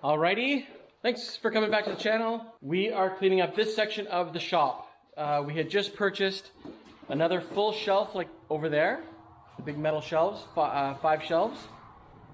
Alrighty, thanks for coming back to the channel. We are cleaning up this section of the shop. We had just purchased another full shelf like over there, the big metal shelves, 5 shelves.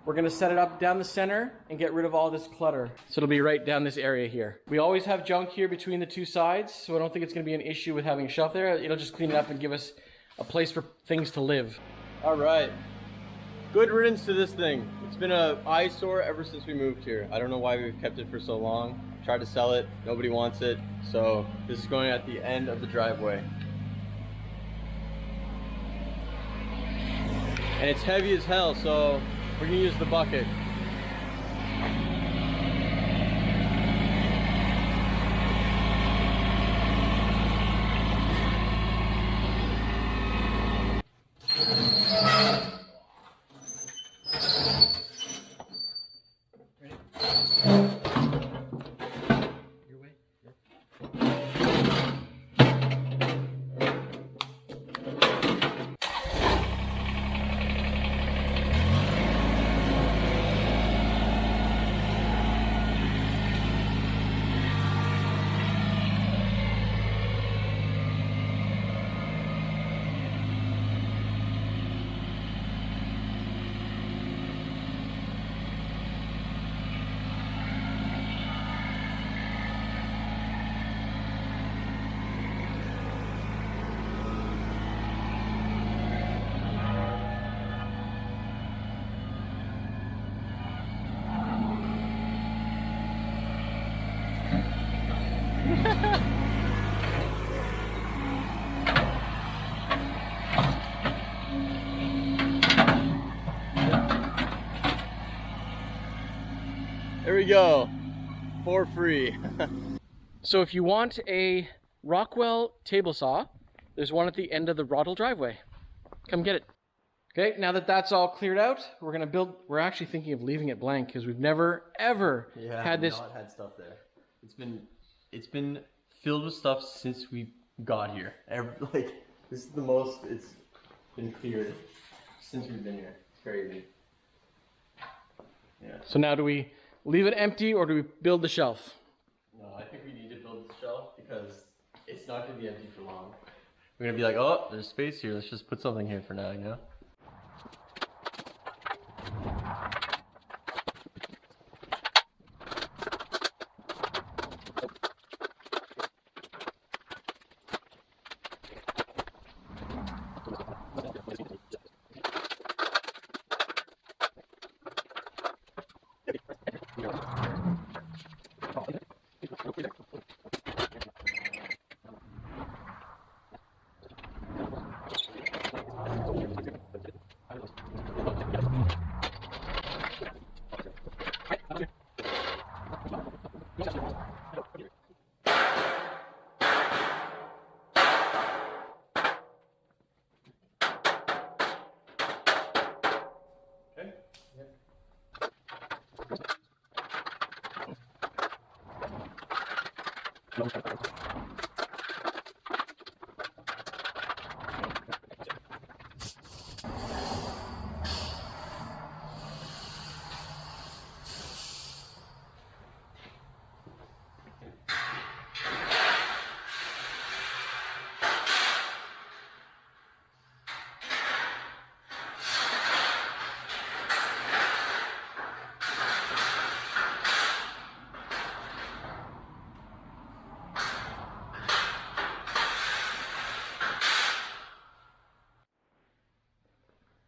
We're gonna set it up down the center and get rid of all this clutter. So it'll be right down this area here. We always have junk here between the two sides, so I don't think it's gonna be an issue with having a shelf there. It'll just clean it up and give us a place for things to live. All right. Good riddance to this thing. It's been an eyesore ever since we moved here. I don't know why we've kept it for so long. Tried to sell it, nobody wants it. So this is going at the end of the driveway. And it's heavy as hell, so we're gonna use the bucket. There we go, for free. So if you want a Rockwell table saw, there's one at the end of the Roddle driveway. Come get it. Okay, now that that's all cleared out, we're actually thinking of leaving it blank because we've never ever had this. Not had stuff there. It's been filled with stuff since we got here. This is the most it's been cleared since we've been here. It's crazy. Yeah. So now do we leave it empty or do we build the shelf? No, I think we need to build the shelf because it's not going to be empty for long. We're going to be like, oh, there's space here. Let's just put something here for now, you know?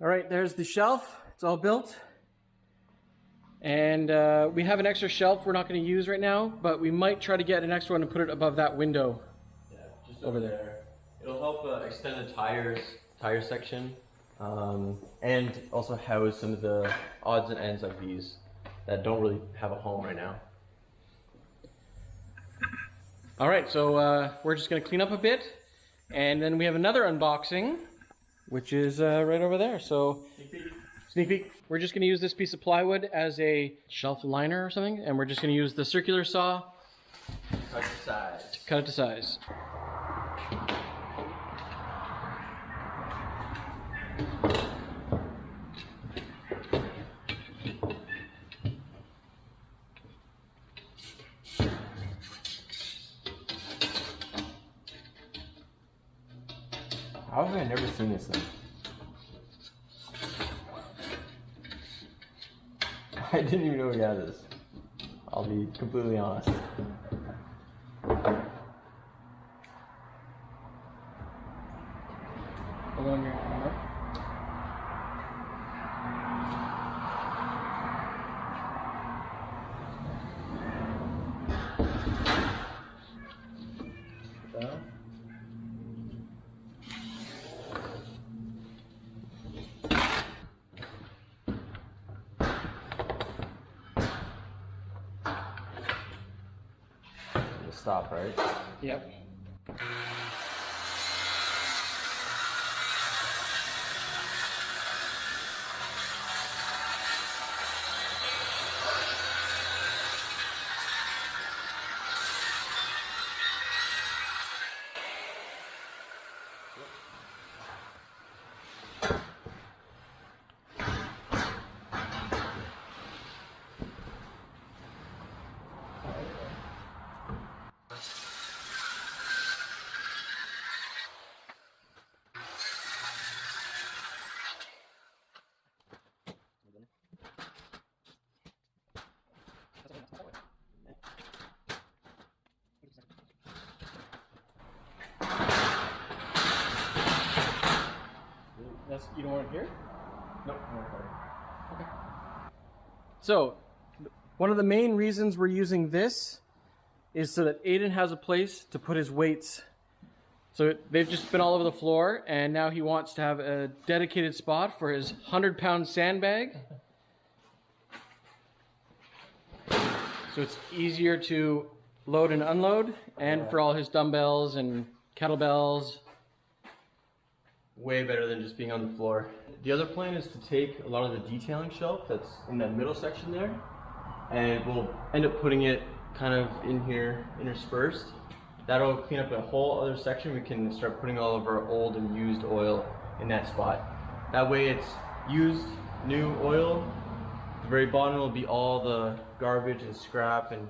All right, there's the shelf. It's all built. And we have an extra shelf we're not going to use right now, but we might try to get an extra one and put it above that window. Yeah, just over there. It'll help extend the tire section, and also house some of the odds and ends of these that don't really have a home right now. All right, so we're just going to clean up a bit, and then we have another unboxing, which is right over there. So sneak peek. We're just going to use this piece of plywood as a shelf liner or something, and we're just going to use the circular saw to cut it to size. How have I never seen this thing? I didn't even know we had this. I'll be completely honest. Hold on your camera. Stop, right? Yep. You don't want it here? Nope. Okay. So, one of the main reasons we're using this is so that Aiden has a place to put his weights. So they've just been all over the floor, and now he wants to have a dedicated spot for his 100-pound sandbag. So it's easier to load and unload, and for all his dumbbells and kettlebells. Way better than just being on the floor. The other plan is to take a lot of the detailing shelf that's in that middle section there, and we'll end up putting it kind of in here, interspersed. That'll clean up a whole other section. We can start putting all of our old and used oil in that spot. That way it's used, new oil. At the very bottom will be all the garbage and scrap and,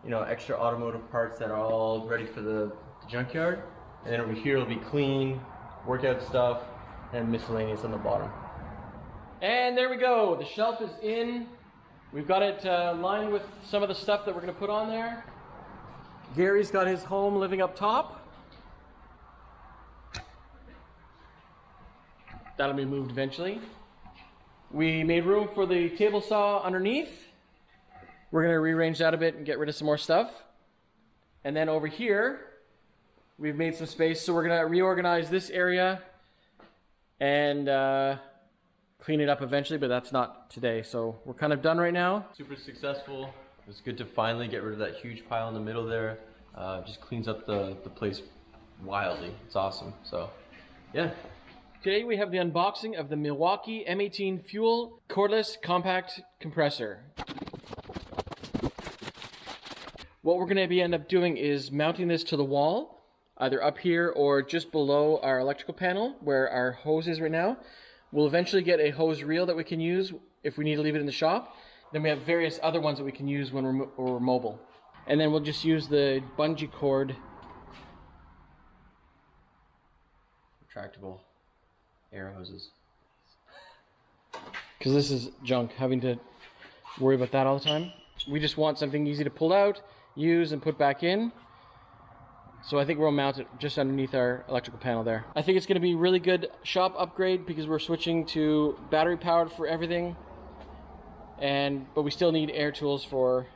you know, extra automotive parts that are all ready for the junkyard. And then over here will be clean, workout stuff, and miscellaneous on the bottom. And there we go. The shelf is in. We've got it lined with some of the stuff that we're going to put on there. Gary's got his home living up top. That'll be moved eventually. We made room for the table saw underneath. We're going to rearrange that a bit and get rid of some more stuff. And then over here, we've made some space, so we're going to reorganize this area and clean it up eventually, but that's not today. So we're kind of done right now. Super successful. It was good to finally get rid of that huge pile in the middle there. Just cleans up the place wildly. It's awesome. So, yeah. Today we have the unboxing of the Milwaukee M18 Fuel Cordless Compact Compressor. What we're going to end up doing is mounting this to the wall, either up here or just below our electrical panel where our hose is right now. We'll eventually get a hose reel that we can use if we need to leave it in the shop. Then we have various other ones that we can use when we're mobile. And then we'll just use the bungee cord. Retractable air hoses. Because this is junk, having to worry about that all the time. We just want something easy to pull out, use, and put back in. So I think we'll mount it just underneath our electrical panel there. I think it's going to be a really good shop upgrade because we're switching to battery powered for everything. But we still need air tools for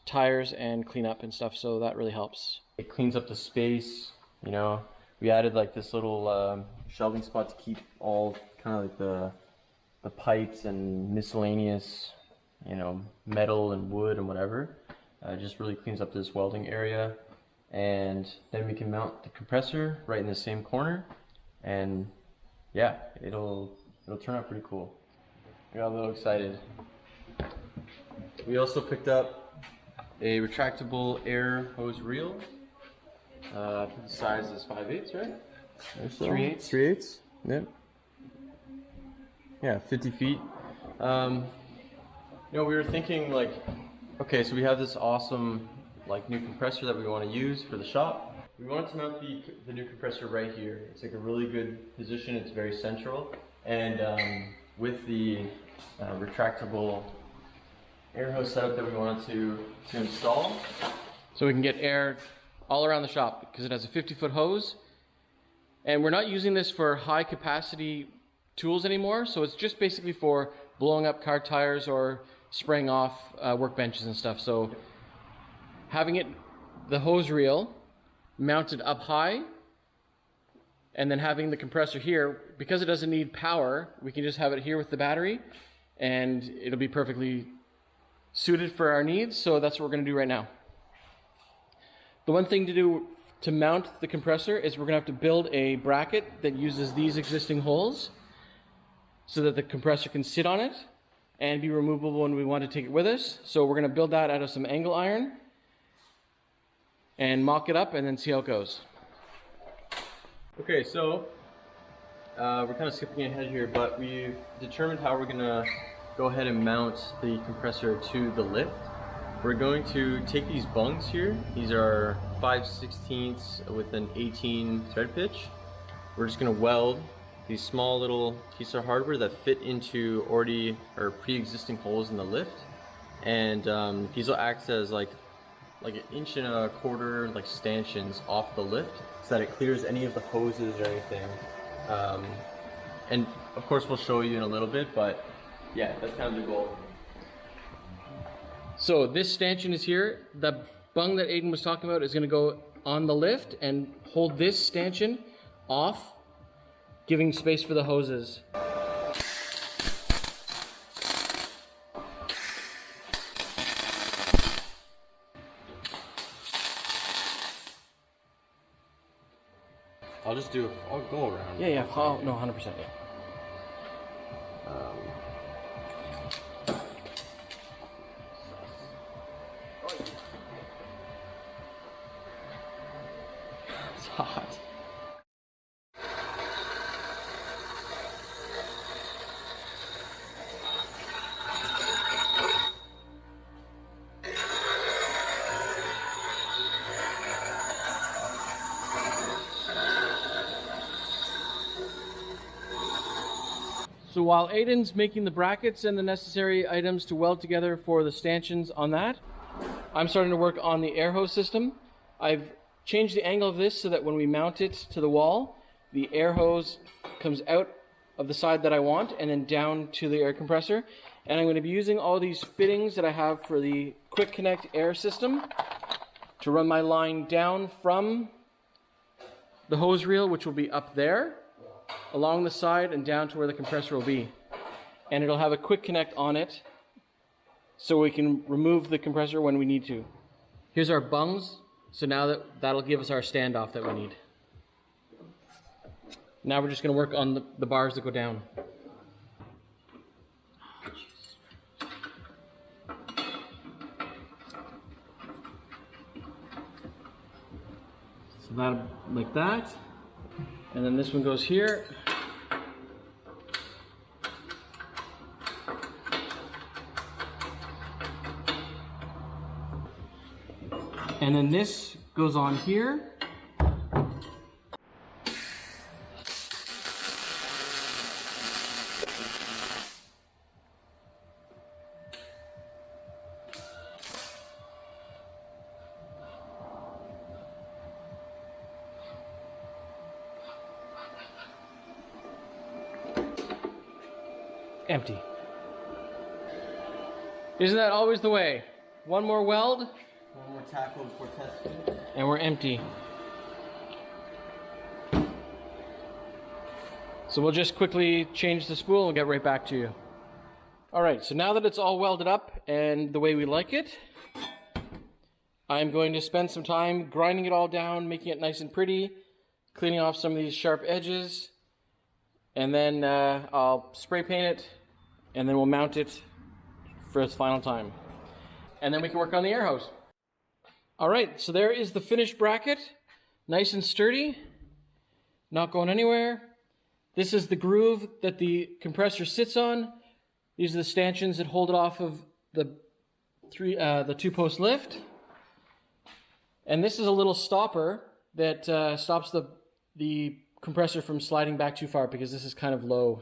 tires and cleanup and stuff, so that really helps. It cleans up the space, you know. We added like this little shelving spot to keep all kind of like the pipes and miscellaneous, you know, metal and wood and whatever. It just really cleans up this welding area. And then we can mount the compressor right in the same corner, and yeah, it'll turn out pretty cool. I got a little excited. We also picked up a retractable air hose reel. I think the size is 5/8, right? 3/8. 3/8. Yep. Yeah, 50 feet. You know, we were thinking like, okay, so we have this awesome like new compressor that we want to use for the shop. we wanted to mount the new compressor right here. It's like a really good position. It's very central, and with the retractable air hose setup that we wanted to install, so we can get air all around the shop because it has a 50-foot hose, and we're not using this for high capacity tools anymore. So it's just basically for blowing up car tires or spraying off workbenches and stuff. So having the hose reel mounted up high, and then having the compressor here, because it doesn't need power, we can just have it here with the battery and it'll be perfectly suited for our needs. So that's what we're going to do right now. The one thing to do to mount the compressor is we're going to have to build a bracket that uses these existing holes so that the compressor can sit on it and be removable when we want to take it with us. So we're going to build that out of some angle iron and mock it up and then see how it goes. Okay, so we're kind of skipping ahead here, but we've determined how we're going to go ahead and mount the compressor to the lift. We're going to take these bungs here. These are 5/16 with an 18 thread pitch. We're just going to weld these small little pieces of hardware that fit into already or pre-existing holes in the lift, and these will act as like an inch and a quarter like stanchions off the lift so that it clears any of the hoses or anything. And of course we'll show you in a little bit, but yeah, that's kind of the goal. So this stanchion is here. The bung that Aiden was talking about is going to go on the lift and hold this stanchion off, giving space for the hoses. I'll go around. Yeah, oh, no, 100%, yeah. It's hot. So while Aiden's making the brackets and the necessary items to weld together for the stanchions on that, I'm starting to work on the air hose system. I've changed the angle of this so that when we mount it to the wall, the air hose comes out of the side that I want and then down to the air compressor. And I'm going to be using all these fittings that I have for the quick connect air system to run my line down from the hose reel, which will be up there, along the side and down to where the compressor will be. And it'll have a quick connect on it so we can remove the compressor when we need to. Here's our bungs. So now that'll give us our standoff that we need. Now we're just going to work on the bars that go down. So that like that. And then this one goes here. And then this goes on here. Empty. Isn't that always the way? One more weld. One more tackle before testing. And we're empty. So we'll just quickly change the spool and get right back to you. Alright, so now that it's all welded up and the way we like it, I'm going to spend some time grinding it all down, making it nice and pretty, cleaning off some of these sharp edges, and then I'll spray paint it, and then we'll mount it for its final time. And then we can work on the air hose. Alright, so there is the finished bracket. Nice and sturdy, not going anywhere. This is the groove that the compressor sits on. These are the stanchions that hold it off of the two-post lift. And this is a little stopper that stops the compressor from sliding back too far because this is kind of low.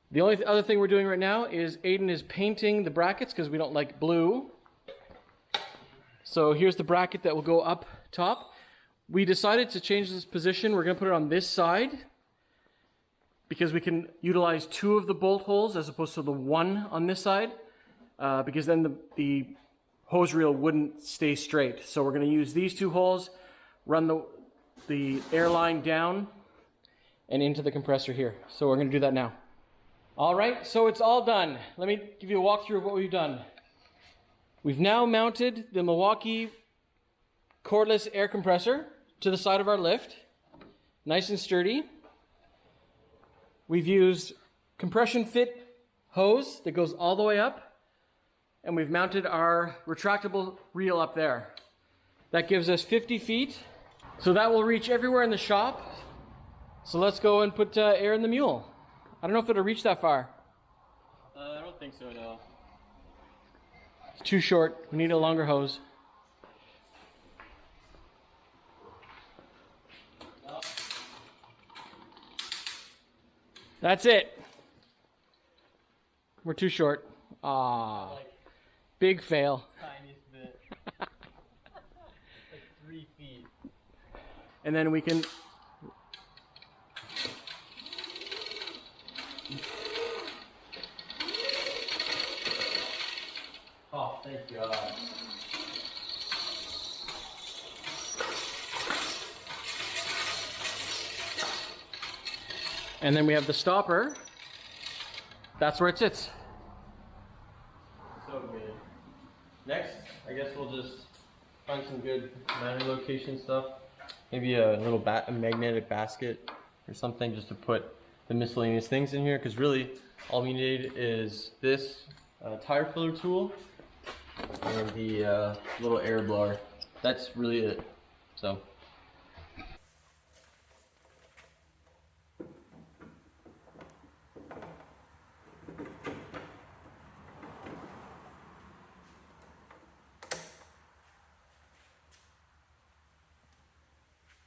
The only other thing we're doing right now is Aiden is painting the brackets because we don't like blue. So here's the bracket that will go up top. We decided to change this position. We're going to put it on this side because we can utilize 2 of the bolt holes as opposed to the 1 on this side, because then the hose reel wouldn't stay straight. So we're going to use these 2 holes, run the air line down and into the compressor here. So we're going to do that now. All right, so it's all done. Let me give you a walkthrough of what we've done. We've now mounted the Milwaukee cordless air compressor to the side of our lift, nice and sturdy. We've used compression fit hose that goes all the way up, and we've mounted our retractable reel up there. That gives us 50 feet, so that will reach everywhere in the shop. So let's go and put air in the mule. I don't know if it'll reach that far. I don't think so, no. It's too short. We need a longer hose. That's it. We're too short. Ah, big fail. Tiniest bit. Like 3 feet. And then we can... Oh, thank God. And then we have the stopper. That's where it sits. So good. Next, I guess we'll just find some good mounting location stuff. Maybe a little a magnetic basket or something just to put the miscellaneous things in here. Because really, all we need is this tire filler tool and the little air blower. That's really it. So.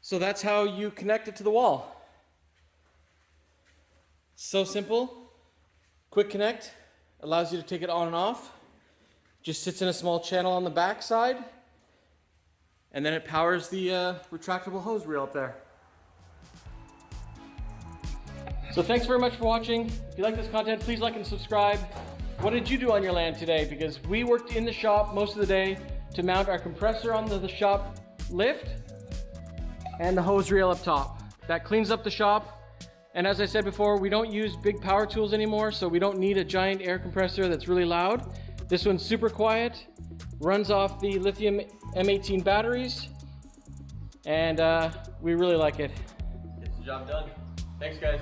So that's how you connect it to the wall. So simple. Quick connect. Allows you to take it on and off. Just sits in a small channel on the back side. And then it powers the retractable hose reel up there. So thanks very much for watching. If you like this content, please like and subscribe. What did you do on your land today? Because we worked in the shop most of the day to mount our compressor on the shop lift and the hose reel up top. That cleans up the shop. And as I said before, we don't use big power tools anymore, so we don't need a giant air compressor that's really loud. This one's super quiet, runs off the lithium M18 batteries, and we really like it. Gets the job done. Thanks, guys.